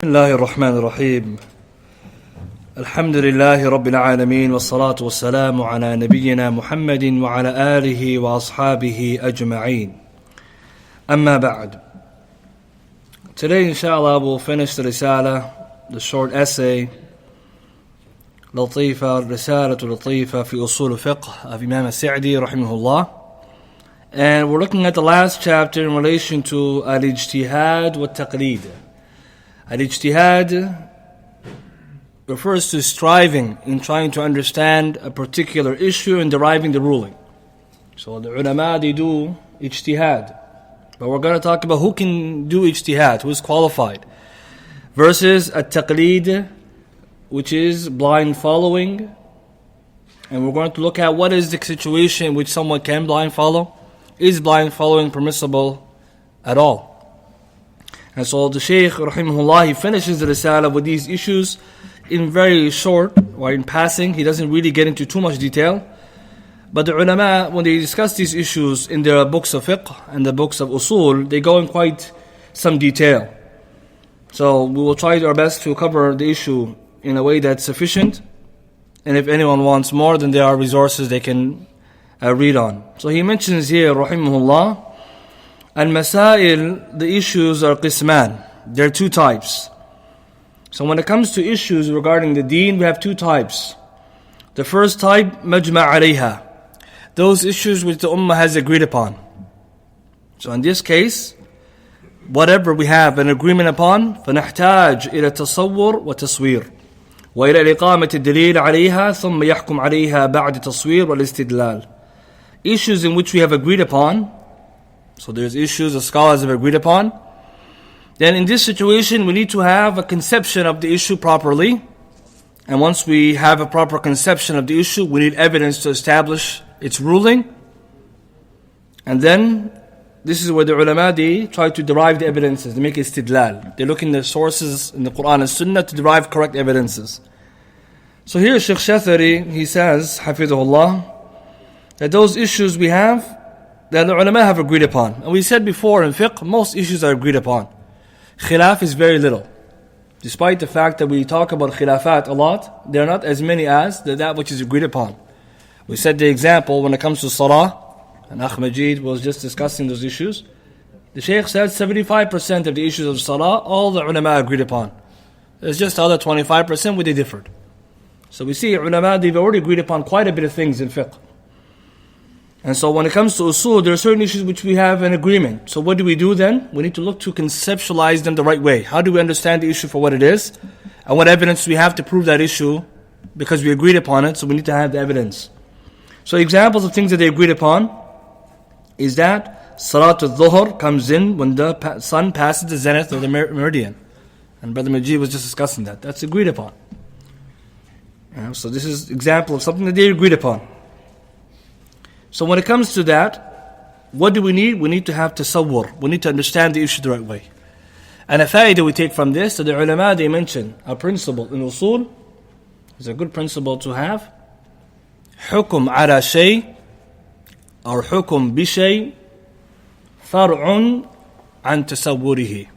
الله الرحمن الرحيم الحمد لله رب العالمين والصلاة والسلام على نبينا محمد وعلى آله وأصحابه أجمعين أما بعد. Today inshallah we'll finish the رسالة, the short essay لطيفة رسالة لطيفة في أصول الفقه of Imam السعدي رحمه الله. And we're looking at the last chapter in relation to al-ijtihad wa taqleed. Al-ijtihad refers to striving in trying to understand a particular issue and deriving the ruling. So the ulama, they do ijtihad. But we're going to talk about who can do ijtihad, who is qualified. Versus at-taqleed, which is blind following. And we're going to look at what is the situation in which someone can blind follow. Is blind following permissible at all? And so the Shaykh, rahimahullah, he finishes the Risala with these issues in very short, or in passing. He doesn't really get into too much detail. But the ulama, when they discuss these issues in their books of fiqh and the books of usul, they go in quite some detail. So we will try our best to cover the issue in a way that's sufficient. And if anyone wants more, then there are resources they can read on. So he mentions here, rahimahullah, al-masail, the issues are qisman. There are two types. So when it comes to issues regarding the deen, we have two types. The first type, majma' alayha, those issues which the ummah has agreed upon. So in this case, whatever we have an agreement upon, فنحتاج إلى تصور وتصوير وإلى إقامة الدليل عليها ثم يحكم عليها بعد تصوير والاستدلال. Issues in which we have agreed upon, so there's issues the scholars have agreed upon, then in this situation we need to have a conception of the issue properly. And once we have a proper conception of the issue, we need evidence to establish its ruling. And then this is where the ulama, they try to derive the evidences, they make istidlal. They look in the sources in the Quran and Sunnah to derive correct evidences. So here Shaykh Shathari, he says, hafidhullah, that those issues we have, that the ulama have agreed upon. And we said before in fiqh, most issues are agreed upon. Khilaf is very little. Despite the fact that we talk about khilafat a lot, there are not as many as that which is agreed upon. We said the example when it comes to salah, and Akh Majid was just discussing those issues. The Shaykh said 75% of the issues of salah, all the ulama agreed upon. There's just the other 25% where they differed. So we see ulama, they've already agreed upon quite a bit of things in fiqh. And so when it comes to usul, there are certain issues which we have an agreement. So what do we do then? We need to look to conceptualize them the right way. How do we understand the issue for what it is? And what evidence do we have to prove that issue? Because we agreed upon it, so we need to have the evidence. So examples of things that they agreed upon is that Salat al-Dhuhr comes in when the sun passes the zenith of the meridian. And Brother Majid was just discussing that. That's agreed upon. So this is example of something that they agreed upon. So when it comes to that, what do we need? We need to have tasawwur. We need to understand the issue the right way. And a fa'idah we take from this, that the ulama, they mention a principle in usul, is a good principle to have. Hukum ala shay, or hukum bi shay, far'un an tasawwurihi.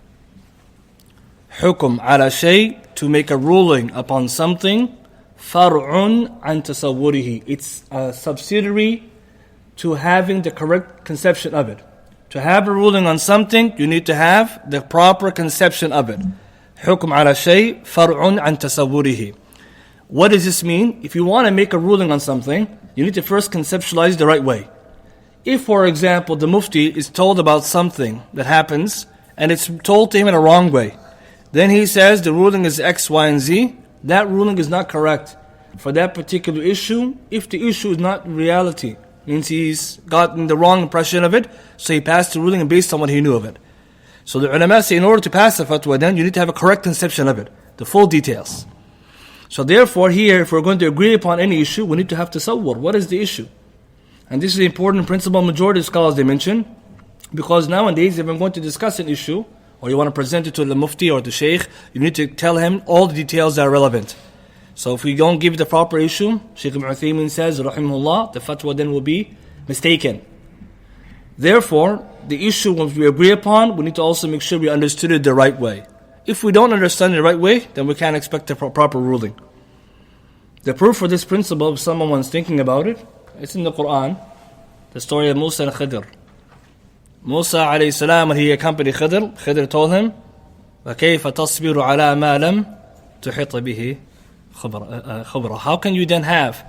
Hukum ala shay, to make a ruling upon something, far'un an tasawwurihi. It's a subsidiary to having the correct conception of it. To have a ruling on something, you need to have the proper conception of it. Hukm ala shay, far'un an tasawwurihi. What does this mean? If you want to make a ruling on something, you need to first conceptualize the right way. If, for example, the mufti is told about something that happens, and it's told to him in a wrong way, then he says the ruling is X, Y, and Z, that ruling is not correct for that particular issue, if the issue is not reality. Means he's gotten the wrong impression of it, so he passed the ruling based on what he knew of it. So the ulama say in order to pass a fatwa, then you need to have a correct conception of it, the full details. So therefore here, if we're going to agree upon any issue, we need to have tasawwur. What is the issue? And this is the important principle majority of scholars they mention, because nowadays if I'm going to discuss an issue, or you want to present it to the mufti or the shaykh, you need to tell him all the details that are relevant. So if we don't give the proper issue, Shaykh Ibn Uthaymin says, rahimahullah, the fatwa then will be mistaken. Therefore, the issue once we agree upon, we need to also make sure we understood it the right way. if we don't understand it the right way, then we can't expect a proper ruling. The proof for this principle, if someone's thinking about it, it's in the Quran. The story of Musa and Khidr. Musa alayhi salam, when he accompanied Khidr, Khidr told him, وَكَيْفَ تَصْبِرُ عَلَى مَا لَمْ تُحِطَ بِهِ خُبْرًا. How can you then have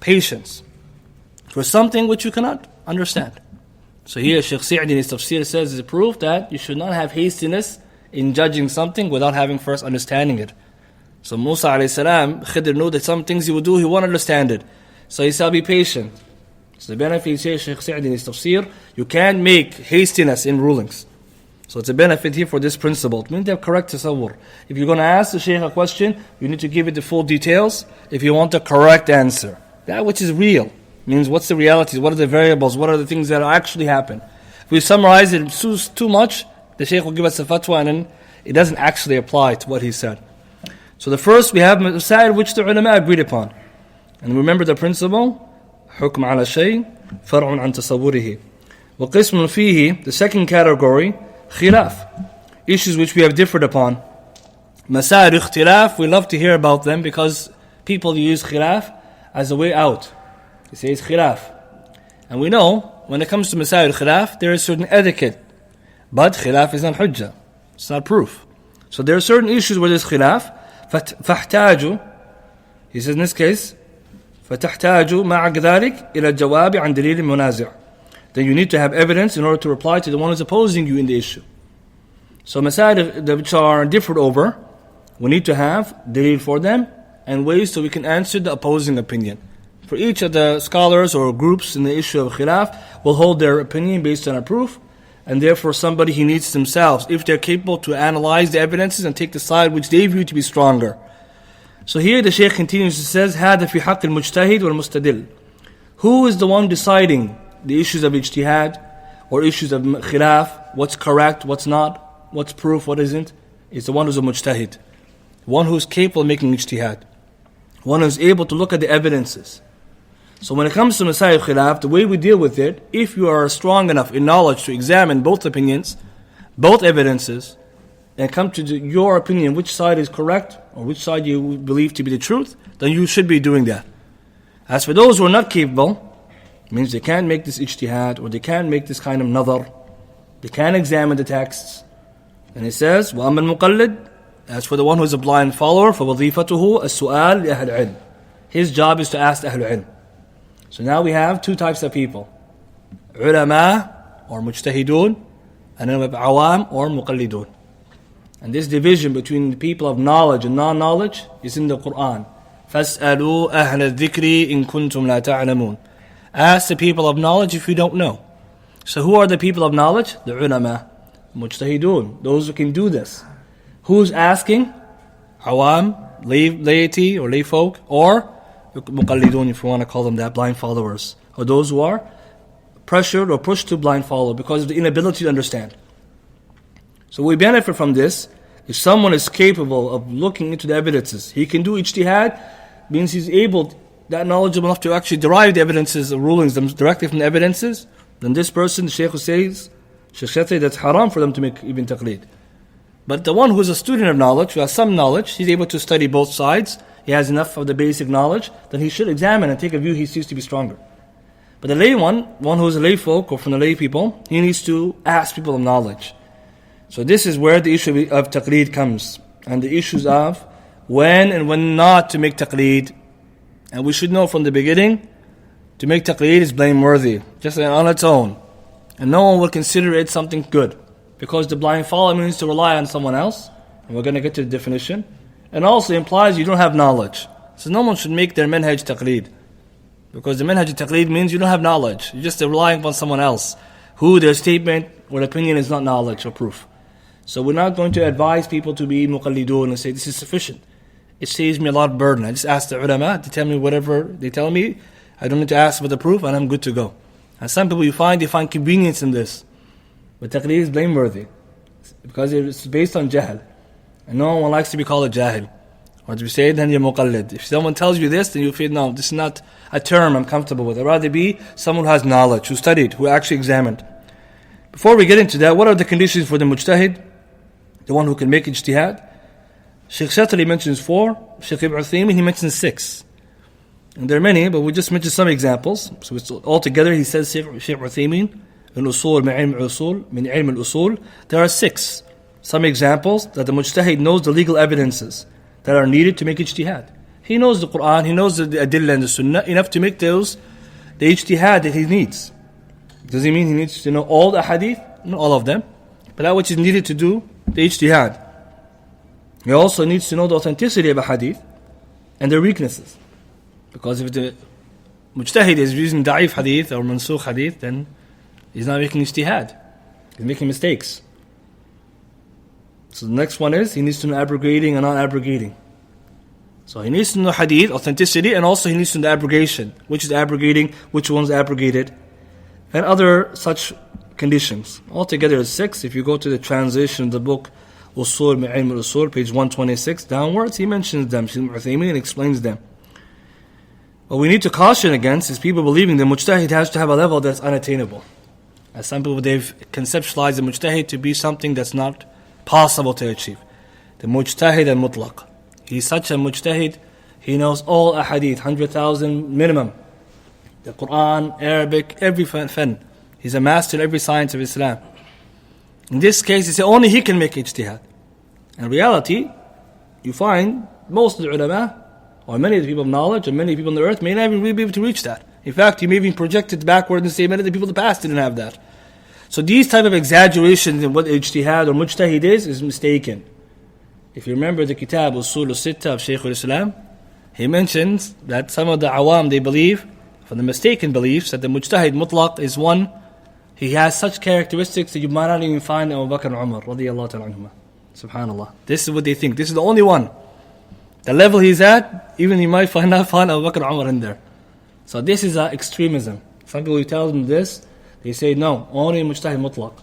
patience for something which you cannot understand? So here Shaykh Sa'di in his tafsir says is a proof that you should not have hastiness in judging something without having first understanding it. So Musa alayhi salam, Khidr knew that some things he would do, he won't understand it. So he said, be patient. So the benefit here, Shaykh Sa'di in his tafsir, you can't make hastiness in rulings. So it's a benefit here for this principle. You need to have correct tasawwur. If you're going to ask the Shaykh a question, you need to give it the full details if you want the correct answer. That which is real means what's the realities, what are the variables, what are the things that actually happen. If we summarize it too much, the Shaykh will give us a fatwa and then it doesn't actually apply to what he said. So the first we have masail which the ulama agreed upon. And remember the principle, حكم على شيء فرع عن تصوره. وقسم فيه, the second category, khilaf, issues which we have differed upon. Masail ikhtilaf, we love to hear about them because people use khilaf as a way out. They say it's khilaf. And we know, when it comes to masail khilaf, there is certain etiquette. But khilaf is not hujjah. It's not proof. So there are certain issues where there's khilaf. فاحتاجوا, he says in this case, فتحتاجوا مع ذلك إلى الجواب عن دليل منازع. Then you need to have evidence in order to reply to the one who's opposing you in the issue. So masail which are differed over, we need to have dalil for them and ways so we can answer the opposing opinion. For each of the scholars or groups in the issue of khilaf will hold their opinion based on a proof, and therefore somebody he needs themselves, if they're capable, to analyze the evidences and take the side which they view to be stronger. So here the Shaykh continues and says, هذا في حق المجتهد والمستدل. Who is the one deciding the issues of ijtihad or issues of khilaf, what's correct, what's not, what's proof, what isn't? It's the one who's a mujtahid, one who's capable of making ijtihad, one who's able to look at the evidences. So when it comes to masail khilaf, the way we deal with it, if you are strong enough in knowledge to examine both opinions, both evidences, and come to your opinion, which side is correct, or which side you believe to be the truth, then you should be doing that. As for those who are not capable, it means they can't make this ijtihad, or they can't make this kind of nadar, they can't examine the texts. And it says, وَأَمَّا الْمُقَلِّدْ, as for the one who is a blind follower, فَوَظِيفَتُهُ السُّؤَالِ لِأَهْلِ الْعِلْمِ. His job is to ask Ahlul Ilm. So now we have two types of people, ulama or mujtahidun, and then we have awam or muqallidun. And this division between the people of knowledge and non-knowledge is in the Quran. فَاسْأَلُوا أَهْلَ الذِّكْرِ إِن كُنْتُمْ لَا تَعْلَمُونَ. Ask the people of knowledge if you don't know. So who are the people of knowledge? The ulama, mujtahidun, those who can do this. Who's asking? Awam, laity or lay folk, or muqallidun, if you want to call them that, blind followers, or those who are pressured or pushed to blind follow because of the inability to understand. So we benefit from this. If someone is capable of looking into the evidences, he can do ijtihad, means he's able, that knowledgeable enough to actually derive the evidences, the rulings directly from the evidences, then this person, the Shaykh says, that's haram for them to make even taqleed. But the one who is a student of knowledge, who has some knowledge, he's able to study both sides, he has enough of the basic knowledge, then he should examine and take a view he sees to be stronger. But the lay one who is a lay folk or from the lay people, he needs to ask people of knowledge. So this is where the issue of taqleed comes, and the issues of when and when not to make taqleed. And we should know from the beginning, to make taqleed is blameworthy, just on its own. And no one will consider it something good, because the blind follow means to rely on someone else, and we're going to get to the definition. And also implies you don't have knowledge. So no one should make their manhaj taqleed, because the manhaj taqleed means you don't have knowledge. You're just relying upon someone else, who their statement or opinion is not knowledge or proof. So we're not going to advise people to be muqallidun and say this is sufficient. It saves me a lot of burden. I just ask the ulama to tell me whatever they tell me. I don't need to ask for the proof and I'm good to go. And some people they find convenience in this. But taqleed is blameworthy, because it's based on jahl. And no one likes to be called a jahil. Or to be said, then you're muqallid. If someone tells you this, then you feel, no, this is not a term I'm comfortable with. I'd rather be someone who has knowledge, who studied, who actually examined. Before we get into that, what are the conditions for the mujtahid? the one who can make ijtihad. Shaykh Shathari mentions 4, Shaykh Ibn Uthaymeen, he mentions 6. And there are many, but we just mentioned some examples. So it's altogether, he says, Shaykh Uthaymeen, al-usul min ilm al-usul, there are 6. Some examples that the mujtahid knows the legal evidences that are needed to make ijtihad. He knows the Quran, he knows the adillah and the sunnah, enough to make those, the ijtihad that he needs. Does he mean he needs to know all the hadith? Not all of them. But that which is needed to do the ijtihad. He also needs to know the authenticity of a hadith and their weaknesses. Because if the mujtahid is using da'if hadith or mansukh hadith, then he's not making ijtihad. He's making mistakes. So the next one is, he needs to know abrogating and non-abrogating. So he needs to know hadith, authenticity, and also he needs to know abrogation. Which is abrogating, which one's abrogated, and other such conditions. Altogether is 6. If you go to the translation of the book, Usul min ilm al-usul, page 126 downwards, he mentions them, Shaykh Uthaymeen, and explains them. What we need to caution against is people believing the mujtahid has to have a level that's unattainable. As some people, they've conceptualized the mujtahid to be something that's not possible to achieve. The mujtahid al-mutlaq. He's such a mujtahid, he knows all ahadith, 100,000 minimum. The Quran, Arabic, every fan. He's a master in every science of Islam. In this case, he said only he can make ijtihad. In reality, you find most of the ulama, or many of the people of knowledge, or many people on the earth, may not even really be able to reach that. In fact, you may even project it backward and say many of the people of the past didn't have that. So these type of exaggerations in what ijtihad or mujtahid is mistaken. If you remember the kitab Usul al-Sitta of Shaykh al-Islam, he mentions that some of the awam, they believe, from the mistaken beliefs, that the mujtahid mutlaq is one, he has such characteristics that you might not even find Abu Bakr and Umar radiyallahu ta'ala anhuma. Subhanallah. This is what they think. This is the only one. The level he's at, even he might not find Abu Bakr and Umar in there. So this is extremism. Some people, you tell them this, they say no, only mujtahid mutlaq.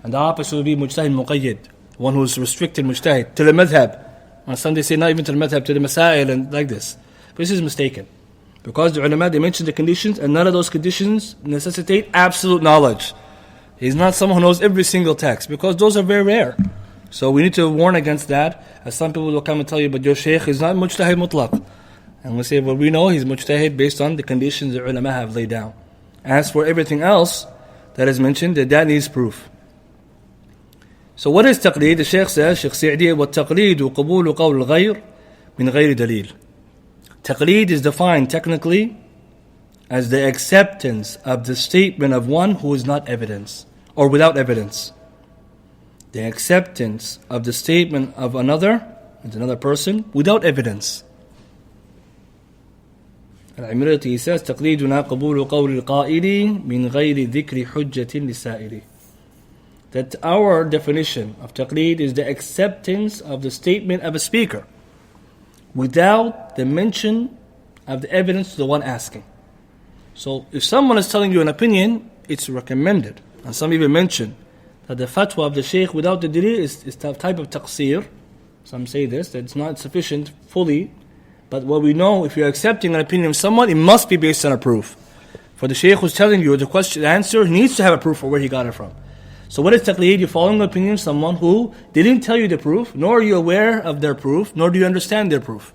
And the opposite would be mujtahid muqayyid, one who's restricted mujtahid, to the madhab. And some they say not even to the madhab, to the masail and like this. But this is mistaken. Because the ulama, they mention the conditions, and none of those conditions necessitate absolute knowledge. He's not someone who knows every single text, because those are very rare. So we need to warn against that, as some people will come and tell you, but your shaykh is not mujtahid mutlaq. And we say, well, we know he's mujtahid based on the conditions the ulama have laid down. As for everything else that is mentioned, that needs proof. So what is taqleed? The shaykh says, Shaykh Sa'di, وَالتَّقْلِيدُ قَبُولُ قَوْلِ الْغَيْرِ مِنْ غَيْرِ دَلِيلٍ. Taqleed is defined technically as the acceptance of the statement of one who is not evidence, or without evidence. The acceptance of the statement of another person, without evidence. Al-Imrati, he says, تَقْلِيدُنَا قَبُولُ قَوْلِ الْقَائِلِ مِنْ غَيْرِ ذِكْرِ حُجَّةٍ لِسَائِلِ. That our definition of taqleed is the acceptance of the statement of a speaker, without the mention of the evidence to the one asking. So if someone is telling you an opinion, it's recommended. And some even mention that the fatwa of the shaykh without the dalil is a type of taqsir. Some say this, that it's not sufficient fully. But what we know, if you're accepting an opinion of someone, it must be based on a proof. For the shaykh who's telling you the question, the answer, he needs to have a proof for where he got it from. So what is taqleed? You're following the opinion of someone who didn't tell you the proof, nor are you aware of their proof, nor do you understand their proof.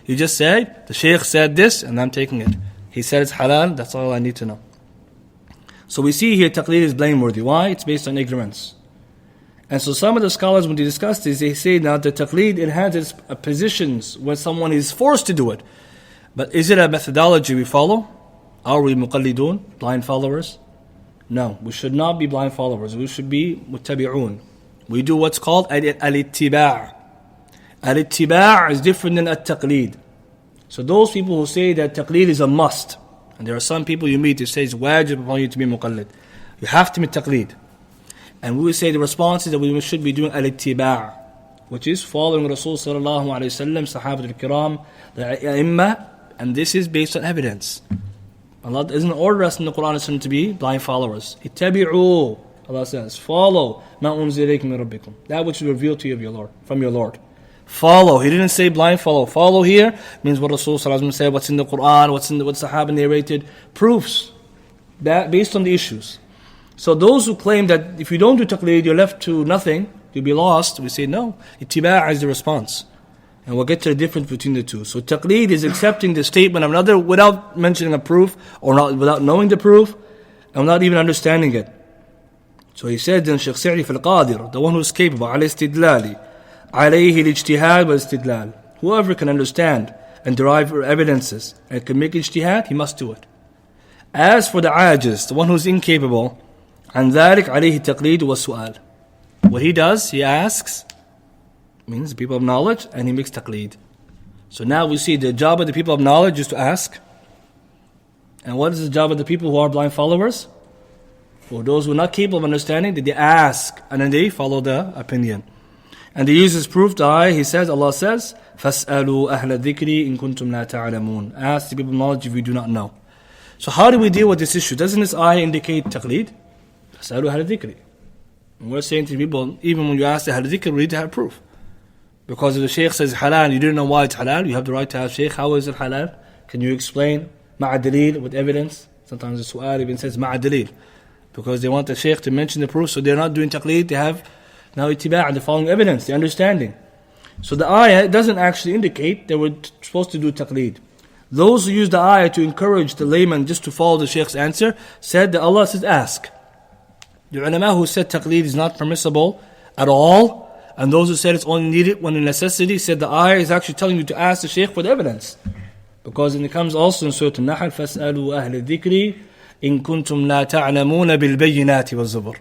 You just said, the shaykh said this, and I'm taking it. He said it's halal, that's all I need to know. So we see here taqleed is blameworthy. Why? It's based on ignorance. And so some of the scholars, when they discuss this, they say now that taqleed enhances positions when someone is forced to do it. But is it a methodology we follow? Are we muqallidun, blind followers? No, we should not be blind followers. We should be muttabi'un. We do what's called al-ittiba'. Al-ittiba' is different than at-taqleed. So those people who say that taqleed is a must, and there are some people you meet who say it's wajib upon you to be muqallid. You have to be taqleed. And we will say the response is that we should be doing al-ittiba', which is following Rasul sallallahu alayhi wa sallam, Sahabat al-Kiram, the A'imma, and this is based on evidence. Allah doesn't order us in the Quran and Sunnah to be blind followers. Ittabi'u, Allah says, follow ma unzila ilaykum min rabbikum, that which is revealed to you of your Lord, from your Lord. Follow. He didn't say blind follow. Follow here means what Rasul sallallahu alayhi wa sallam said, what's in the Quran, what Sahaba narrated, proofs that based on the issues. So those who claim that if you don't do taqleed, you're left to nothing, you'll be lost. We say no. Ittiba' is the response. And we'll get to the difference between the two. So taqleed is accepting the statement of another without mentioning a proof, or not, without knowing the proof, and without even understanding it. So he said in Shaykh Sa'di fil Qaadir, the one who is capable, al-istidlali, alayhi al-ijtihad wal-istidlal. Whoever can understand and derive evidences and can make ijtihad, he must do it. As for the ajiz, the one who is incapable, عن ذلك عليه التقليد والسؤال. What he does, he asks, means the people of knowledge, and he makes taqleed. So now we see the job of the people of knowledge is to ask. And what is the job of the people who are blind followers? For those who are not capable of understanding, that they ask and then they follow the opinion. And they use this proof, the ayah, he says, Allah says, فَاسْأَلُوا أَهْلَ الذِّكْرِ إِن كُنْتُمْ لَا تَعْلَمُونَ. Ask the people of knowledge if you do not know. So how do we deal with this issue? Doesn't this ayah indicate taqleed? فَاسْأَلُوا أَهْلَ الذِّكْرِ. And we're saying to people, even when you ask the Ahl al-Dhikr, we need to have proof. Because if the Shaykh says halal, you didn't know why it's halal, you have the right to ask Shaykh, how is it halal? Can you explain? Ma'a dalil, with evidence. Sometimes the su'al even says ma'a dalil. Because they want the Shaykh to mention the proof, so they're not doing taqleed, they have now ittiba', the following evidence, the understanding. So the ayah doesn't actually indicate that we're supposed to do taqleed. Those who use the ayah to encourage the layman just to follow the Shaykh's answer, said that Allah says ask. The ulama who said taqleed is not permissible at all, and those who said it's only needed when a necessity, said the ayah is actually telling you to ask the Shaykh for the evidence. Because it comes also in Surah Al-Nahl, فَاسْأَلُوا أَهْلَ الذِّكْرِ إِن كُنْتُمْ لَا تَعْلَمُونَ بِالْبَيِّنَاتِ وَالزُّبُرِ.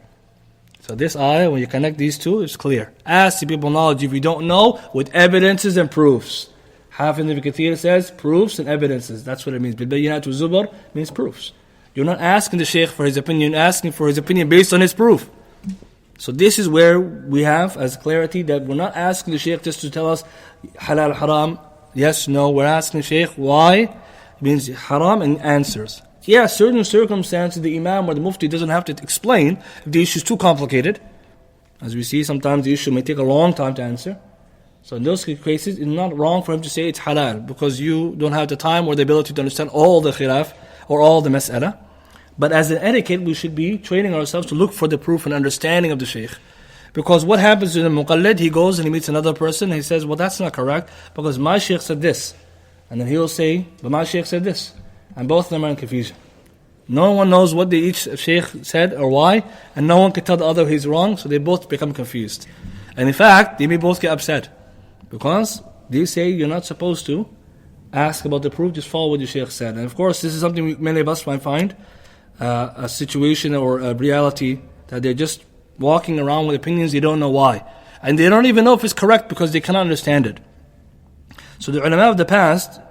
So this ayah, when you connect these two, it's clear. Ask the people knowledge if you don't know, with evidences and proofs. Hafiz ibn Kathir says, proofs and evidences. That's what it means. بِالْبَيِّنَاتِ وَالزُّبُرِ means proofs. You're not asking the Shaykh for his opinion, you're asking for his opinion based on his proof. So this is where we have as clarity that we're not asking the Shaykh just to tell us halal, haram, yes, no. We're asking the Shaykh why, it means haram, and answers. Yeah, certain circumstances the Imam or the Mufti doesn't have to explain if the issue is too complicated. As we see, sometimes the issue may take a long time to answer. So in those cases, it's not wrong for him to say it's halal, because you don't have the time or the ability to understand all the khilaf or all the mas'ala. But as an etiquette, we should be training ourselves to look for the proof and understanding of the Shaykh. Because what happens to the muqallid, he goes and he meets another person and he says, well, that's not correct, because my Shaykh said this. And then he'll say, but my Shaykh said this. And both of them are in confusion. No one knows what each Shaykh said or why, and no one can tell the other he's wrong, so they both become confused. And in fact, they may both get upset, because they say you're not supposed to ask about the proof, just follow what your Shaykh said. And of course, this is something many of us might find, a situation or a reality, that they're just walking around with opinions, they don't know why. And they don't even know if it's correct because they cannot understand it. So the ulama of the past,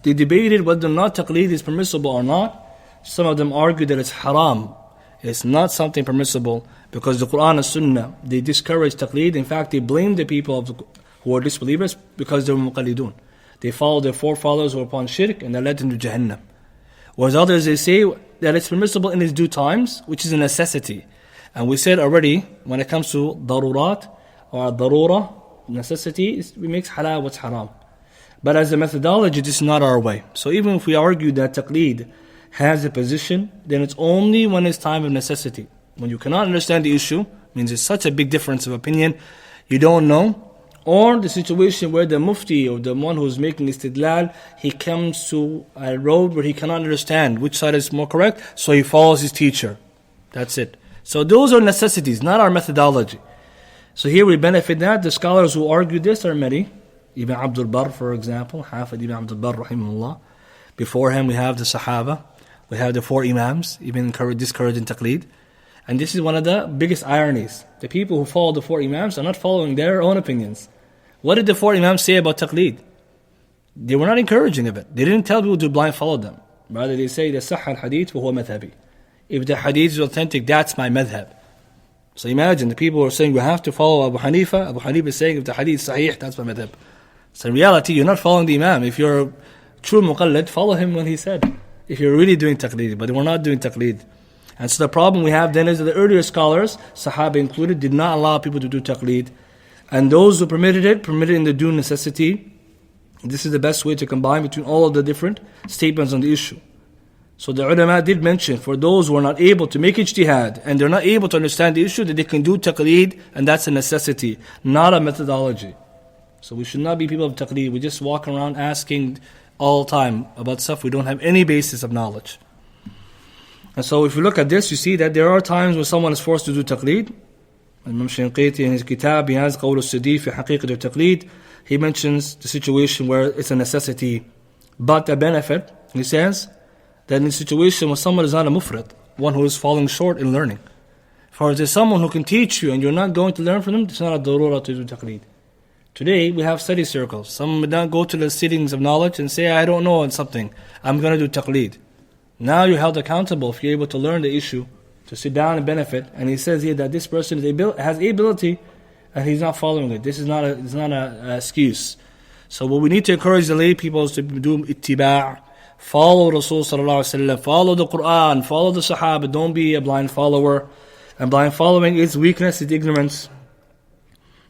they debated whether or not taqleed is permissible or not. Some of them argued that it's haram. It's not something permissible because the Quran and Sunnah, they discourage taqleed. In fact, they blame the people who are disbelievers because they were muqallidun. They followed their forefathers who were upon shirk, and that led them to Jahannam. Whereas others, they say that it's permissible in its due times, which is a necessity. And we said already, when it comes to darurat or darura, necessity, it makes halal what's haram. But as a methodology, this is not our way. So even if we argue that taqleed has a position, then it's only when it's time of necessity. When you cannot understand the issue, means it's such a big difference of opinion, you don't know, or the situation where the mufti or the one who's making istidlal, he comes to a road where he cannot understand which side is more correct, so he follows his teacher. That's it. So those are necessities, not our methodology. So here we benefit that. The scholars who argue this are many. Ibn Abdul, for example, Hafid Ibn Abdul, rahimahullah. Before him we have the Sahaba. We have the four Imams, even discouraging taqleed. And this is one of the biggest ironies. The people who follow the four Imams are not following their own opinions. What did the four Imams say about taqleed? They were not encouraging of it. They didn't tell people to blind follow them. Rather they say, صح الحديث وهو مذهبي. If the hadith is authentic, that's my madhab. So imagine the people who are saying we have to follow Abu Hanifa. Abu Hanifa is saying if the hadith is sahih, that's my madhab. So in reality, you're not following the Imam. If you're a true muqallid, follow him when he said. If you're really doing taqleed, but we're not doing taqleed. And so the problem we have then is that the earlier scholars, Sahaba included, did not allow people to do taqleed. And those who permitted it in the due necessity. This is the best way to combine between all of the different statements on the issue. So the ulama did mention, for those who are not able to make ijtihad and they're not able to understand the issue, that they can do taqleed, and that's a necessity, not a methodology. So we should not be people of taqleed. We just walk around asking all the time about stuff we don't have any basis of knowledge. And so if you look at this, you see that there are times when someone is forced to do taqleed. Imam Shinqiti in his kitab, he has Qawl al-Sadi fi Haqiqat al-Taqleed. He mentions the situation where it's a necessity, but a benefit. He says that in a situation where someone is not a mufrid, one who is falling short in learning. For it is someone who can teach you and you're not going to learn from them, it's not a darura to do taqleed. Today we have study circles. Someone would not go to the sittings of knowledge and say, I don't know on something, I'm going to do taqleed. Now you're held accountable if you're able to learn the issue, to sit down and benefit. And he says here that this person has the ability and he's not following it. This is not an excuse. So what we need to encourage the lay people is to do ittiba', follow Rasul sallallahu alaihi wasallam, follow the Quran, follow the Sahaba. Don't be a blind follower. And blind following is weakness, it's ignorance.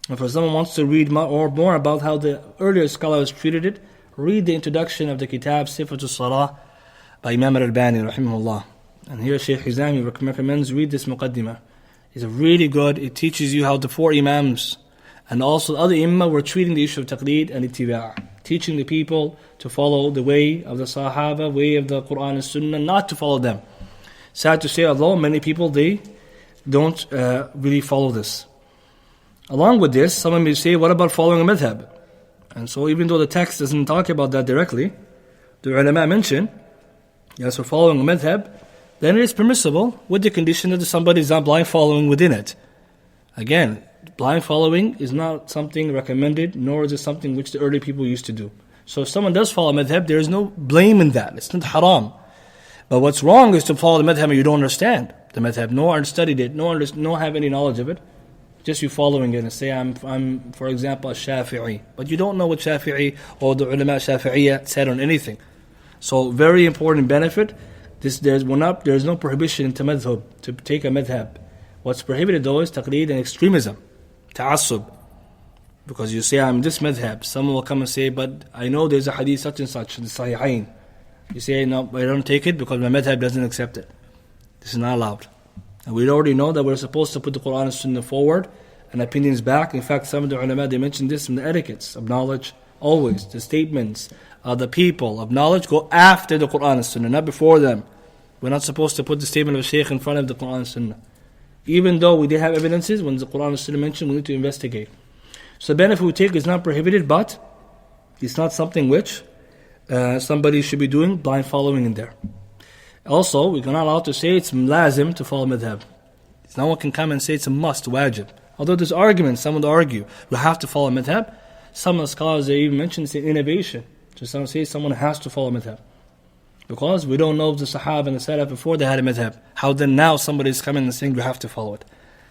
And if someone wants to read more about how the earlier scholars treated it, read the introduction of the kitab Sifatul Salah by Imam al-Albani rahimahullah. And here Shaykh Hizami recommends read this muqaddimah. It's really good. It teaches you how the four imams and also other imam were treating the issue of taqleed and ittiba', teaching the people to follow the way of the Sahaba, way of the Quran and Sunnah, not to follow them. Sad to say, although many people, they don't really follow this. Along with this, someone may say, what about following a madhab? And so even though the text doesn't talk about that directly, the ulama mention, yes, for following a madhab, then it is permissible with the condition that somebody is not blind following within it. Again, blind following is not something recommended, nor is it something which the early people used to do. So if someone does follow madhab, there is no blame in that. It's not haram. But what's wrong is to follow the madhab and you don't understand the madhab, nor studied it, nor have any knowledge of it. Just you following it and say, I'm for example, a Shafi'i. But you don't know what Shafi'i or the ulama Shafi'iyya said on anything. So very important benefit. There's no prohibition in madhab to take a madhab. What's prohibited though is taqleed and extremism, ta'assub. Because you say, I'm this madhab. Someone will come and say, but I know there's a hadith such and such in the Sahihain. You say, no, I don't take it because my madhab doesn't accept it. This is not allowed. And we already know that we're supposed to put the Quran and Sunnah forward and opinions back. In fact, some of the ulama, they mentioned this in the etiquettes of knowledge. Always, the statements of the people of knowledge go after the Quran and Sunnah, not before them. We're not supposed to put the statement of a Shaykh in front of the Quran and Sunnah. Even though we did have evidences, when the Quran and Sunnah mentioned, we need to investigate. So the benefit we take is not prohibited, but it's not something which somebody should be doing blind following in there. Also, we're not allowed to say it's lazim to follow madhab. No one can come and say it's a must, wajib. Although there's arguments, some would argue, we have to follow madhab. Some of the scholars, they even mention it's an innovation. So some say someone has to follow madhab. Because we don't know if the Sahaba and the Salaf before they had a madhab. How then now somebody is coming and saying you have to follow it.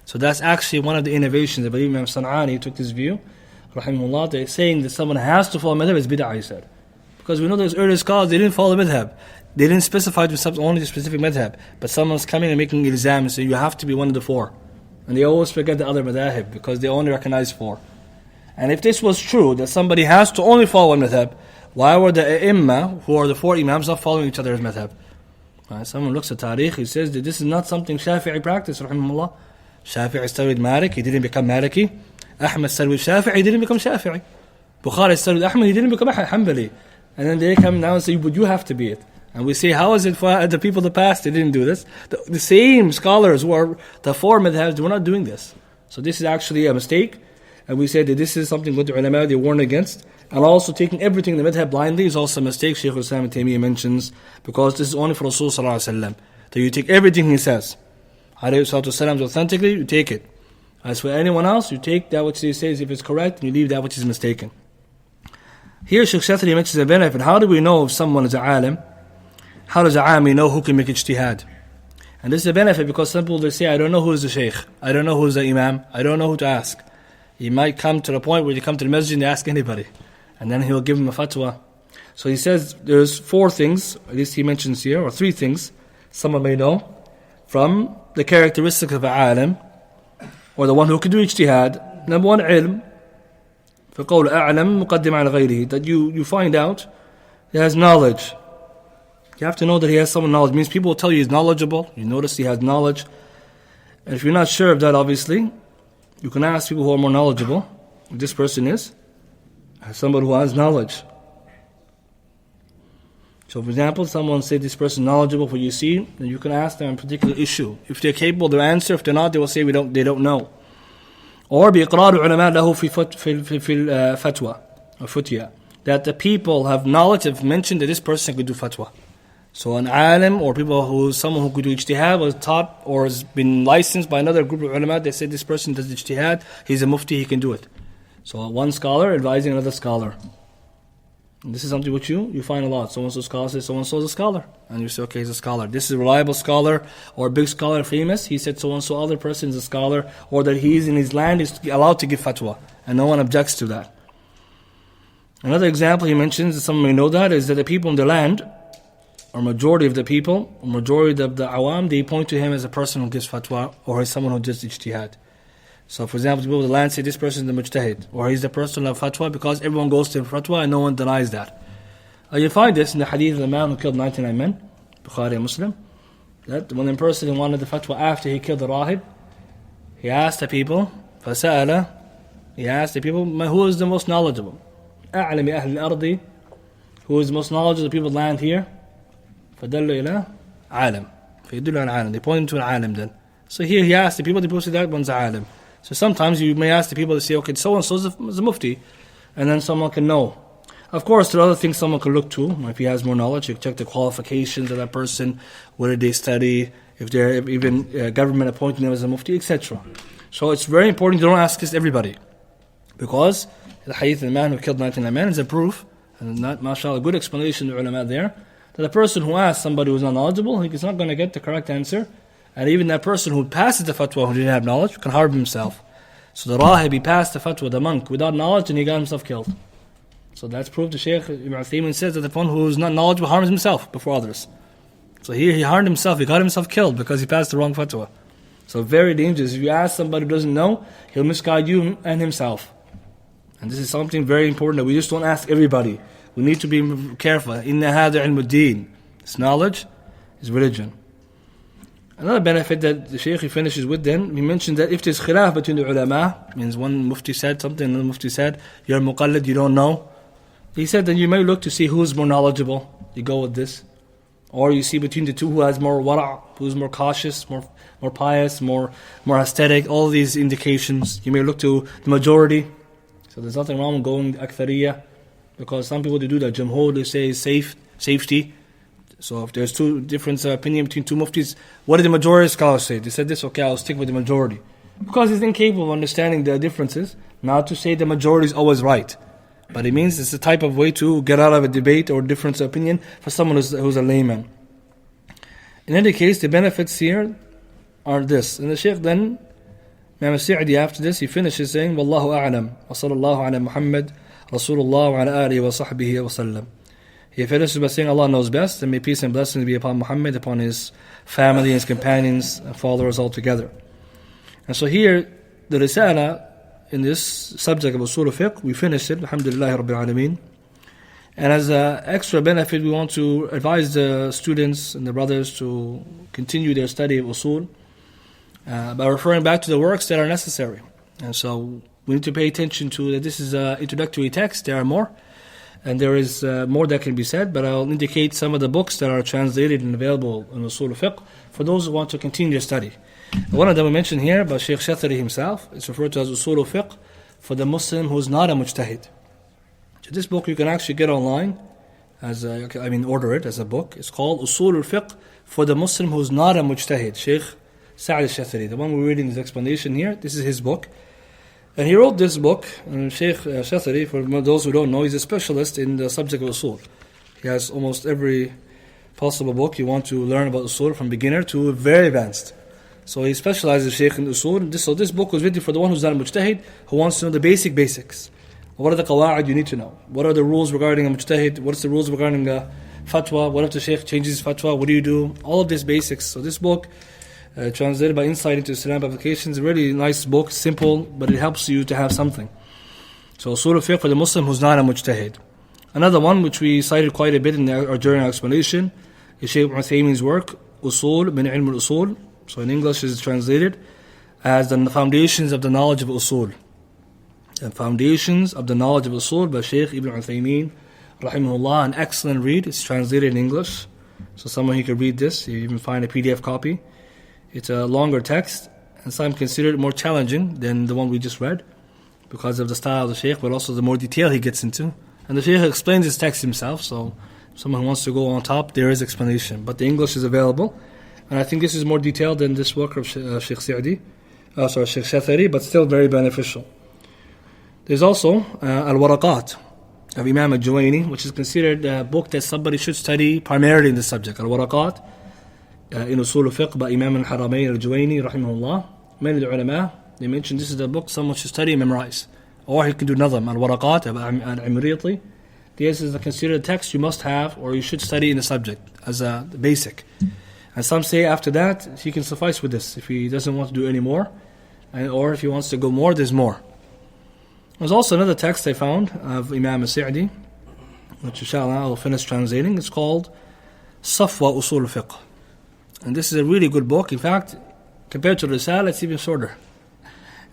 So that's actually one of the innovations. I believe Imam San'ani took this view, rahimahullah, they're saying that someone has to follow madhab is bid'ah, he said. Because we know those early scholars, they didn't follow the madhab. They didn't specify themselves only the specific madhab. But someone's coming and making ilzam and saying you have to be one of the four. And they always forget the other madhab because they only recognize four. And if this was true, that somebody has to only follow one madhab, why were the A'imma, who are the four Imams, not following each other's madhab? Someone looks at Tariq, he says that this is not something Shafi'i practiced, rahimahullah. Shafi'i studied Malik, he didn't become Maliki. Ahmad studied Shafi'i, he didn't become Shafi'i. Bukhari studied Ahmad, he didn't become Hanbali. And then they come now and say, but you have to be it. And we say, how is it for the people of the past, they didn't do this? The same scholars who are the four madhabs, they were not doing this. So this is actually a mistake. And we say that this is something what the ulama, they warn against. And also taking everything in the madhab blindly is also a mistake, Shaykh al-Islam Taymiyyah mentions, because this is only for Rasul sallallahu alaihi wasallam. That you take everything he says. Alayhi salatu wasalam, authentically, you take it. As for anyone else, you take that which he says if it's correct, and you leave that which is mistaken. Here Shaykh Shathari mentions a benefit. How do we know if someone is a alim? How does a ami know who can make ijtihad? And this is a benefit because some people, they say, I don't know who is the Shaykh. I don't know who is the Imam. I don't know who to ask. He might come to the point where you come to the masjid and you ask anybody. And then he'll give him a fatwa. So he says there's four things, at least he mentions here, or three things, someone may know, from the characteristics of an alim, or the one who can do ijtihad. Number one, ilm. فَقَوْلُ أَعْلَمْ مُقَدِّمْ عَلَى غَيْرِهِ. That you find out he has knowledge. You have to know that he has some knowledge. It means people will tell you he's knowledgeable. You notice he has knowledge. And if you're not sure of that, obviously, you can ask people who are more knowledgeable. If this person is somebody who has knowledge. So for example, someone said this person is knowledgeable for what you see, then you can ask them a particular issue. If they're capable, they'll answer. If they're not, they will say they don't know. Or بإقرار العلماء له في الفتوى or فتيا, that the people have knowledge, have mentioned that this person could do fatwa. So an alim or someone who could do ijtihad was taught or has been licensed by another group of ulama. They said this person does ijtihad, he's a mufti, he can do it. So one scholar advising another scholar. And this is something which you find a lot. So-and-so scholar says so-and-so is a scholar. And you say, okay, he's a scholar. This is a reliable scholar or a big scholar, famous. He said so-and-so other person is a scholar, or that he is in his land is allowed to give fatwa. And no one objects to that. Another example he mentions, that some may know that, is that the people in the land, or majority of the people, or majority of the awam, they point to him as a person who gives fatwa, or as someone who does ijtihad. So for example, the people of the land say this person is the mujtahid, or he's the person of fatwa, because everyone goes to fatwa and no one denies that. You find this in the hadith of the man who killed 99 men, Bukhari and Muslim, that when the person who wanted the fatwa after he killed the rahib, he asked the people, فَسَأَلَ, he asked the people, who is the most knowledgeable? أَعْلَمِ أَهْلِ الْأَرْضِ, who is the most knowledgeable of the people of the land here? فَدَلُّ إِلَىٰ عَالِمٍ, فَيَدُلُّ عَلَى عَالِمٍ, they point to an alim then. So here he asked the people say that one's a alim. So sometimes you may ask the people to say, okay, so-and-so is a mufti, and then someone can know. Of course, there are other things someone can look to. If he has more knowledge, you can check the qualifications of that person, what did they study, if they're even government appointing them as a mufti, etc. So it's very important you don't ask this to everybody. Because the hadith of the man who killed 99 men is a proof, and not, mashallah, a good explanation of the ulama there, that the person who asks somebody who's not knowledgeable, he's not going to get the correct answer. And even that person who passes the fatwa who didn't have knowledge can harm himself. So the rahib, he passed the fatwa, the monk, without knowledge, and he got himself killed. So that's proof. The Shaykh Ibn Uthaymin says that the one who is not knowledgeable harms himself before others. So here he harmed himself, he got himself killed because he passed the wrong fatwa. So very dangerous. If you ask somebody who doesn't know, he'll misguide you and himself. And this is something very important that we just don't ask everybody. We need to be careful. Inna hada ilmuddin. This knowledge is religion. Another benefit that the Shaykh finishes with then, he mentioned that if there's khilaf between the ulama, means one mufti said something, another mufti said, you're muqallid, you don't know. He said that you may look to see who's more knowledgeable, you go with this. Or you see between the two who has more wara', who's more cautious, more pious, more aesthetic, all these indications. You may look to the majority. So there's nothing wrong with going akthariya, because some people they do that, jamhur, they say safety. So if there's two different opinion between two muftis, what did the majority scholars say? They said this, okay, I'll stick with the majority. Because he's incapable of understanding the differences, not to say the majority is always right. But it means it's a type of way to get out of a debate or difference of opinion for someone who's a layman. In any case, the benefits here are this. And the Shaykh then, Imam Sa'di, after this, he finishes saying, Wallahu a'lam, wa sallallahu ala Muhammad, Rasulullah wa ala alihi wa sahbihi wa sallam. He finishes by saying Allah knows best, and may peace and blessings be upon Muhammad, upon his family, his companions, and followers all together. And so here, the Risala, in this subject of Usul al-Fiqh, we finished it, alhamdulillah rabbil alameen. And as an extra benefit, we want to advise the students and the brothers to continue their study of Usul by referring back to the works that are necessary. And so we need to pay attention to that this is an introductory text, there are more. And there is more that can be said, but I'll indicate some of the books that are translated and available in Usul al-Fiqh for those who want to continue their study. One of them we mentioned here by Shaykh Shathari himself. It's referred to as Usul al-Fiqh for the Muslim who is not a mujtahid. So this book you can actually get online, order it as a book. It's called Usul al-Fiqh for the Muslim who is not a mujtahid. Shaykh Sa'd al-Shathari, the one we're reading his explanation here, this is his book. And he wrote this book, and Shaykh Shathari, for those who don't know, he's a specialist in the subject of Usul. He has almost every possible book you want to learn about Usul, from beginner to very advanced. So he specializes Shaykh in Usul. So this book was written for the one who's not a mujtahid, who wants to know the basics. What are the qawa'id you need to know? What are the rules regarding a mujtahid? What's the rules regarding a fatwa? What if the Shaykh changes his fatwa? What do you do? All of this basics. So this book, translated by Insight into Islam Applications, a really nice book, simple, but it helps you to have something. So Usul al-Fiqh for the Muslim who's not a mujtahid. Another one which we cited quite a bit during our explanation is Shaykh Ibn Uthaymeen's work, Usul min Ilm al-Usul. So in English is translated as the foundations of the knowledge of Usul. The foundations of the knowledge of Usul by Shaykh Ibn Uthaymeen, rahimahullah. An excellent read. It's translated in English. So someone who could read this, you even find a PDF copy. It's a longer text, and some consider it more challenging than the one we just read because of the style of the Shaykh, but also the more detail he gets into. And the Shaykh explains his text himself, so if someone wants to go on top, there is explanation. But the English is available, and I think this is more detailed than this work of Shaykh Shaykh Shathari, but still very beneficial. There's also Al-Waraqat of Imam al-Juwayni, which is considered a book that somebody should study primarily in the subject. Al-Waraqat in Usul al-Fiqh by Imam al-Haramayn al-Juwayni, rahimahullah. Many ulama, they mention this is the book someone should study and memorize. Or he can do Nazam, Al-Waraqat al-Imriti. This is considered text you must have or you should study in the subject as a basic. And some say after that, he can suffice with this if he doesn't want to do any more. Or if he wants to go more, there's more. There's also another text I found of Imam al-Sa'di, which inshallah I'll finish translating. It's called Safwa Usul al-Fiqh. And this is a really good book. In fact, compared to Rosal, it's even shorter.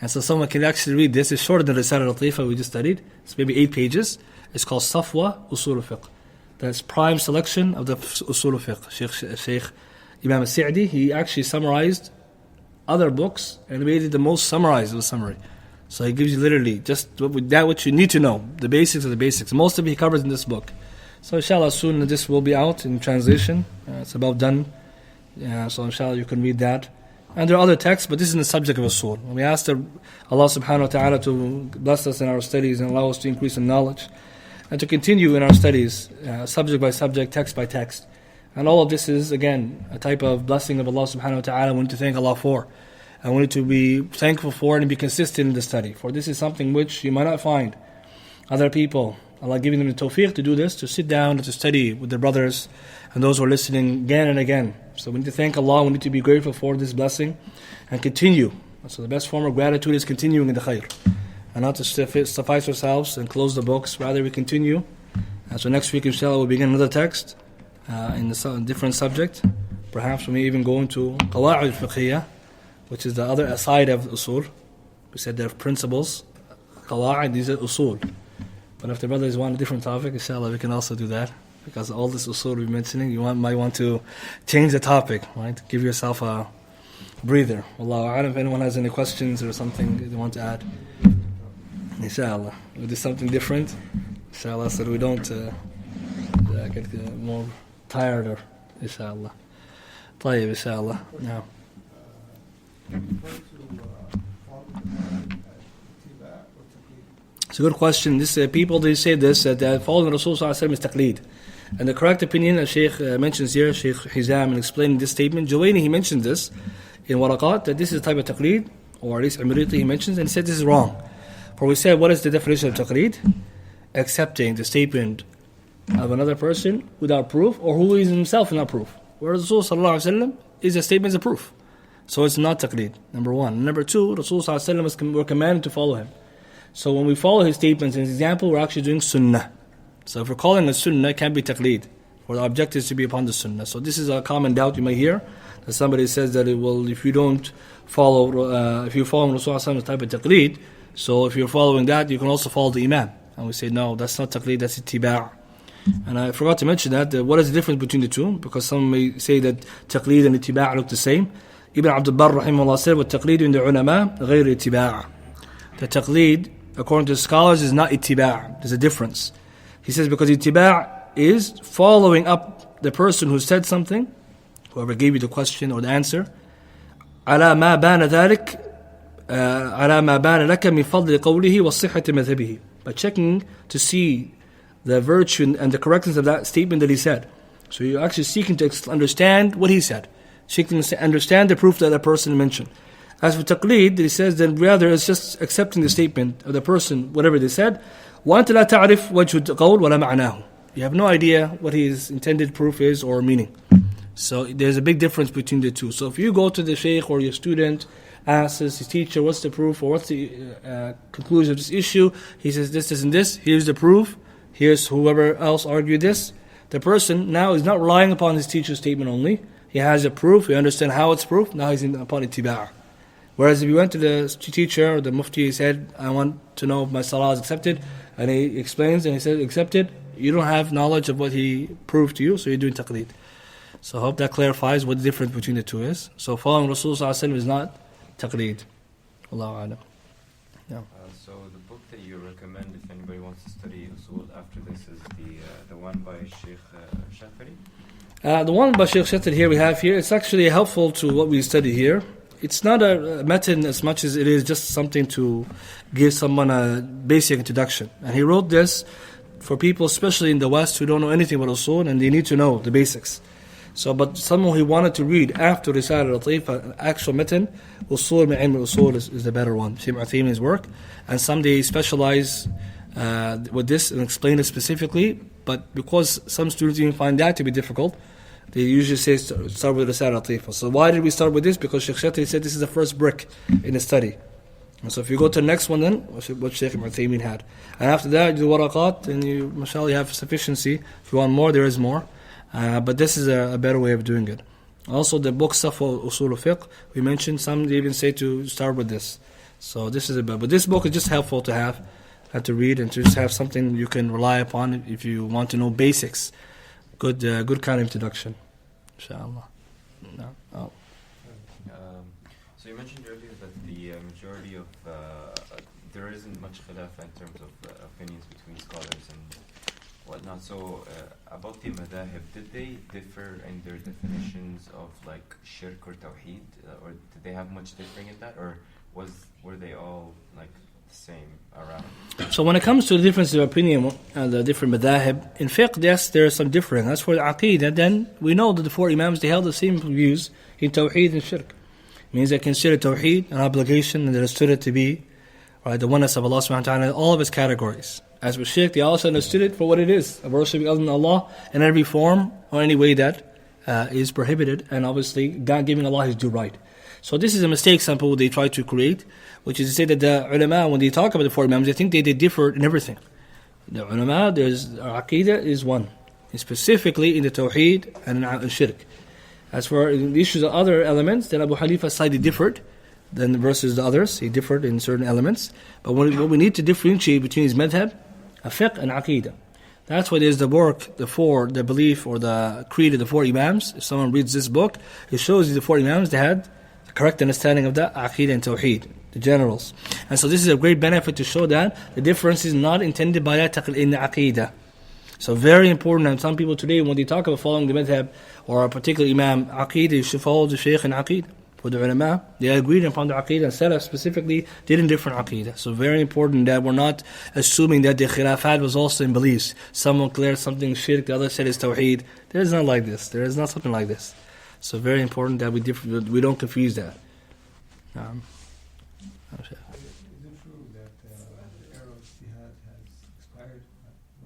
And so someone can actually read this. It's shorter than Rosal Latifa we just studied. It's maybe 8 pages. It's called Safwa Usul al-Fiqh. That's prime selection of the Usul al-Fiqh. Shaykh Imam al-Sa'di, he actually summarized other books and made it the most summarized of the summary. So he gives you literally just what you need to know, the basics of the basics. Most of it he covers in this book. So inshallah soon this will be out in translation. It's about done. So inshallah you can read that. And there are other texts, but this is the subject of Usul. We ask Allah subhanahu wa ta'ala to bless us in our studies and allow us to increase in knowledge. And to continue in our studies, subject by subject, text by text. And all of this is, again, a type of blessing of Allah subhanahu wa ta'ala we need to thank Allah for. And we need to be thankful for it and be consistent in the study. For this is something which you might not find other people. Allah giving them the tawfiq to do this, to sit down and to study with their brothers and those who are listening again and again. So we need to thank Allah, we need to be grateful for this blessing and continue. So the best form of gratitude is continuing in the khair. And not to suffice ourselves and close the books, rather we continue. And so next week inshallah we'll begin another text in a different subject. Perhaps we may even go into Qawa'id al-Fiqhiyah, which is the other side of Usul. We said there are principles, Qawa'id, these are Usul. But if the brothers want a different topic, inshallah we can also do that. Because all this Usul we're mentioning, might want to change the topic, right? Give yourself a breather. Wallahu a'lam. If anyone has any questions or something they want to add, inshallah. We'll do something different, inshallah, so that we don't get more tired or inshallah. طيب inshallah. Now. It's a good question. This people they say this that following Rasul sallallahu alaihi wasallam is taqleed, and the correct opinion, as Shaykh mentions here, Shaykh Hizam, in explaining this statement, Juwayni he mentions this in Waraqat that this is a type of taqleed, or at least Amriti he mentions, and he said this is wrong. For we said, what is the definition of taqleed? Accepting the statement of another person without proof, or who is himself not proof. Whereas Rasul sallallahu alaihi wasallam is a statement of proof. So it's not taqleed, number one. Number two, Rasul sallallahu alaihi wasallam we're commanded to follow him. So when we follow his statements and his example, we're actually doing sunnah. So if we're calling a sunnah, it can't be taqleed. For the objective is to be upon the sunnah. So this is a common doubt you may hear, that somebody says that if you don't follow, if you follow Rasul's type of taqleed, so if you're following that, you can also follow the imam. And we say, no, that's not taqleed, that's ittiba'. And I forgot to mention that what is the difference between the two? Because some may say that taqleed and ittiba' look the same. Ibn Abdul rahimahullah said, وَالتَّقْلِيدُ عِنْدَ الْعُلَمَاءِ غَيْرِ اتِّبَاعٍ. The taqleed, according to the scholars, is not ittiba'. There's a difference. He says because ittiba' is following up the person who said something, whoever gave you the question or the answer, على ما بان ذلك على ما بان لك من فضل قوله وصحة مذهبه. By checking to see the virtue and the correctness of that statement that he said. So you're actually seeking to understand what he said, seeking to understand the proof that person mentioned. As for taqleed, he says then rather it's just accepting the statement of the person, whatever they said. وَأَنْتَ لَا تَعْرِفْ وَجْهُ الْقَوْلِ وَلَا مَعْنَاهُ. You have no idea what his intended proof is or meaning. So there's a big difference between the two. So if you go to the shaykh or your student, asks his teacher, what's the proof or what's the conclusion of this issue? He says this, and this. Here's the proof. Here's whoever else argued this. the person now is not relying upon his teacher's statement only. He has a proof, he understands how it's proof, now he's upon ittiba'. Whereas if you went to the teacher or the mufti, he said, I want to know if my salah is accepted, and he explains and he says accepted, you don't have knowledge of what he proved to you, so you're doing taqleed. So I hope that clarifies what the difference between the two is. So following Rasulullah ﷺ is not taqleed. Allahu a'lam. Yeah. So the book that you recommend if anybody wants to study Usul after this is the one by Shaykh Shathari? The one by Shaykh Shathari here we have here, it's actually helpful to what we study here. It's not a method as much as it is just something to give someone a basic introduction. And he wrote this for people, especially in the West, who don't know anything about Usul and they need to know the basics. So, but someone he wanted to read after Recital Latifa, an actual method, Usul min ilm al-Usul is the better one. Shaykh Uthaymin's work. And some they specialize with this and explain it specifically. But because some students even find that to be difficult, they usually say start with Recital Latifa. So why did we start with this? Because Shaykh Shathari said this is the first brick in the study. And so if you go to the next one then, what Shaykh Uthaymin had. And after that, you do waraqat, and you, mashallah, you have sufficiency. If you want more, there is more. But this is a better way of doing it. Also, the book Safa Usul al-Fiqh, we mentioned, some they even say to start with this. So this is a better. But this book is just helpful to have and to read and to just have something you can rely upon if you want to know basics. Good kind of introduction, inshallah. No. Oh. So you mentioned earlier that the majority of there isn't much khilaf in terms of opinions between scholars and whatnot. So about the madahib, did they differ in their definitions of like shirk or tawheed, or did they have much differing in that, or were they all like the same around? So when it comes to the difference of opinion and the different madahib, in fiqh, yes, there is some differing. As for the aqeedah, then we know that the four imams, they held the same views in tawheed and shirk. It means they consider tawheed an obligation and they understood it to be the oneness of Allah subhanahu wa ta'ala in all of its categories. As with shirk, they also understood it for what it is, of worshiping other than Allah in every form or any way that is prohibited, and obviously God giving Allah His due right. So this is a mistake some people they try to create, which is to say that the ulama, when they talk about the four imams, they think they differ in everything. The ulama, our aqeedah is one, and specifically in the tawheed and in shirk. As for the issues of other elements, then Abu Hanifa slightly differed than versus the others. He differed in certain elements. But what we need to differentiate between his madhab, fiqh and aqeedah. That's why there's the work, the belief or the creed of the four imams. If someone reads this book, it shows you the four imams, they had the correct understanding of the aqeedah and tawheed, the generals. And so this is a great benefit to show that the difference is not intended by that in the aqeedah. So very important, and some people today, when they talk about following the madhab or a particular imam, aqeedah, you should follow the shaykh in aqeedah. For the ulama, they agreed upon the aqeedah, and salaf specifically did in different aqeedah. So very important that we're not assuming that the khilafat was also in beliefs. Someone declared something shirk, the other said it's tawheed. There is not like this. There is not something like this. So very important that we don't confuse that. Is it true that the era of jihad has expired,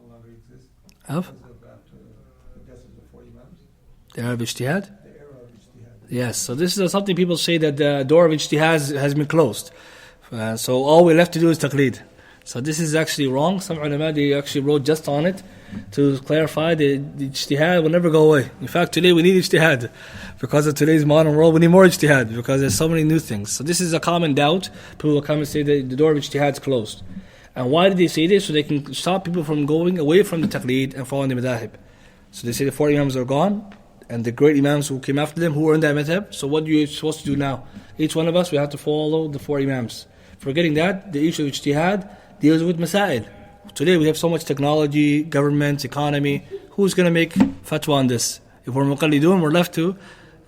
no longer exists? Of? Because of the death of the four imams? The era of ijtihad? The era of ijtihad. Yes, so this is something people say that the door of ijtihad has been closed. So all we're left to do is taqleed. So this is actually wrong. Some ulama, they actually wrote just on it to clarify the ijtihad will never go away. In fact, today we need ijtihad. Because of today's modern world, we need more ijtihad because there's so many new things. So this is a common doubt. People will come and say that the door of ijtihad is closed. And why did they say this? So they can stop people from going away from the taqleed and following the madahib. So they say the four imams are gone, and the great imams who came after them, who were in that madhab. So what are you supposed to do now? Each one of us, we have to follow the four imams. Forgetting that, the issue of ijtihad deals with masail. Today we have so much technology, government, economy. Who's going to make fatwa on this? If we're muqallidun, we're left to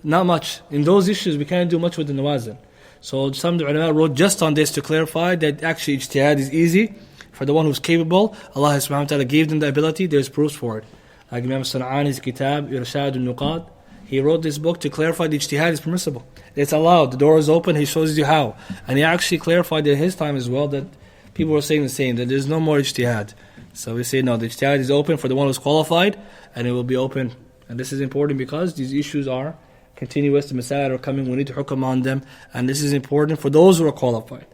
not much. In those issues, we can't do much with the nawazil. So some of the ulama wrote just on this to clarify that actually ijtihad is easy for the one who's capable. Allah subhanahu wa ta'ala gave them the ability, there's proofs for it. Like Imam Sana'ani's kitab, Irshad al-Nuqad, he wrote this book to clarify the ijtihad is permissible. It's allowed, the door is open, he shows you how. And he actually clarified in his time as well that people were saying the same, that there's no more ijtihad. So we say no, the ijtihad is open for the one who's qualified, and it will be open. And this is important because these issues are continuous, the masail are coming, we need to hukam on them, and this is important for those who are qualified.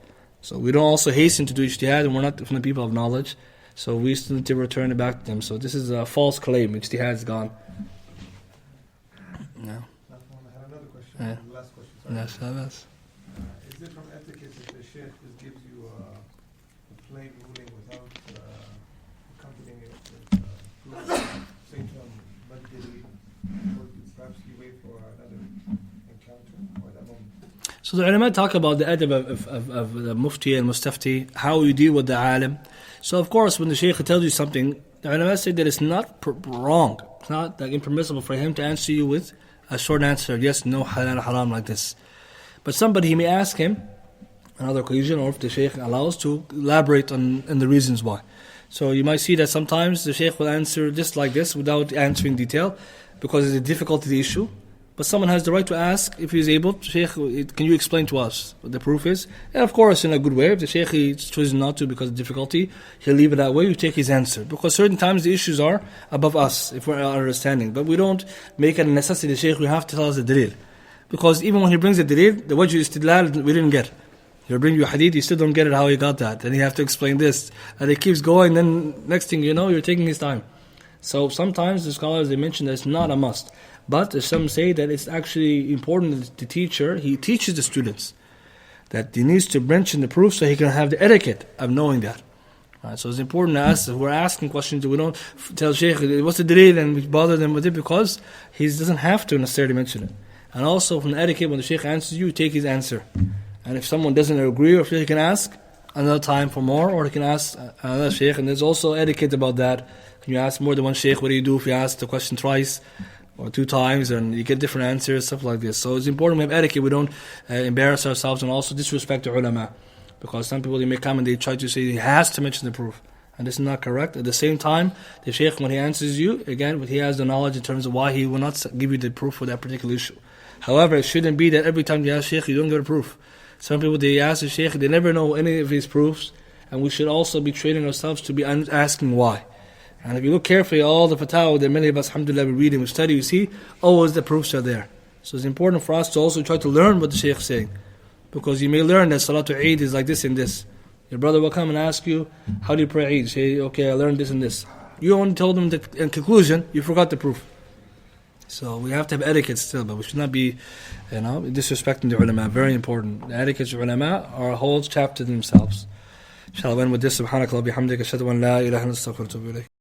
So we don't also hasten to do ijtihad, and we're not from the people of knowledge. So we still need to return it back to them. So this is a false claim. Ijtihad is gone. No. I had another question. Yeah. The last question. Yes, that's. Is it from etiquette if the Shaykh just gives you a plain ruling without accompanying it with proof? Say to him, or perhaps you wait for another encounter or that moment? So the ulama talk about the adab of the mufti and mustafti, how you deal with the alim. So of course, when the shaykh tells you something, the ulama say that it's not wrong. It's not like impermissible for him to answer you with a short answer, yes, no, halal, haram, like this. But somebody, he may ask him another occasion, or if the shaykh allows, to elaborate on the reasons why. So you might see that sometimes the shaykh will answer just like this without answering detail because it's a difficult issue. But someone has the right to ask if he's able, Shaykh, can you explain to us what the proof is? And of course, in a good way. If the Shaykh chooses not to because of difficulty, he'll leave it that way, you take his answer. Because certain times the issues are above us, if we're understanding. But we don't make it a necessity, the Shaykh, we have to tell us the dalil. Because even when he brings the dalil, the wajh istidlal, we didn't get. He'll bring you a hadith, you still don't get it how he got that. And you have to explain this. And it keeps going, then next thing you know, you're taking his time. So sometimes the scholars, they mention that it's not a must. But some say that it's actually important that the teacher, he teaches the students that he needs to mention the proof so he can have the etiquette of knowing that. Right, so it's important to ask, if we're asking questions, we don't tell Shaykh, what's the dalil, and we bother them with it because he doesn't have to necessarily mention it. And also from the etiquette, when the Shaykh answers you, take his answer. And if someone doesn't agree, or if he can ask another time for more, or he can ask another Shaykh, and there's also etiquette about that. Can you ask more than one Shaykh? What do you do if you ask the question twice or 2 times and you get different answers, stuff like this? So it's important we have etiquette, we don't embarrass ourselves and also disrespect the ulama. Because some people, they may come and they try to say he has to mention the proof. And this is not correct. At the same time, the Shaykh, when he answers you, again, he has the knowledge in terms of why he will not give you the proof for that particular issue. However, it shouldn't be that every time you ask Shaykh, you don't get a proof. Some people, they ask the Shaykh, they never know any of his proofs. And we should also be training ourselves to be asking why. And if you look carefully, all the fatwa that many of us, alhamdulillah, we read and we study, you see, always the proofs are there. So it's important for us to also try to learn what the Shaykh is saying. Because you may learn that Salatul Eid is like this and this. Your brother will come and ask you, how do you pray Eid? Say, okay, I learned this and this. You only told him that in conclusion, you forgot the proof. So we have to have etiquette still, but we should not be, disrespecting the ulama. Very important. The etiquette of ulama are a whole chapter themselves. Inshallah, end with this. Subhanakallah bihamdika, ashhadu an la ilaha illa anta, astaghfiruka wa atubu ilayk.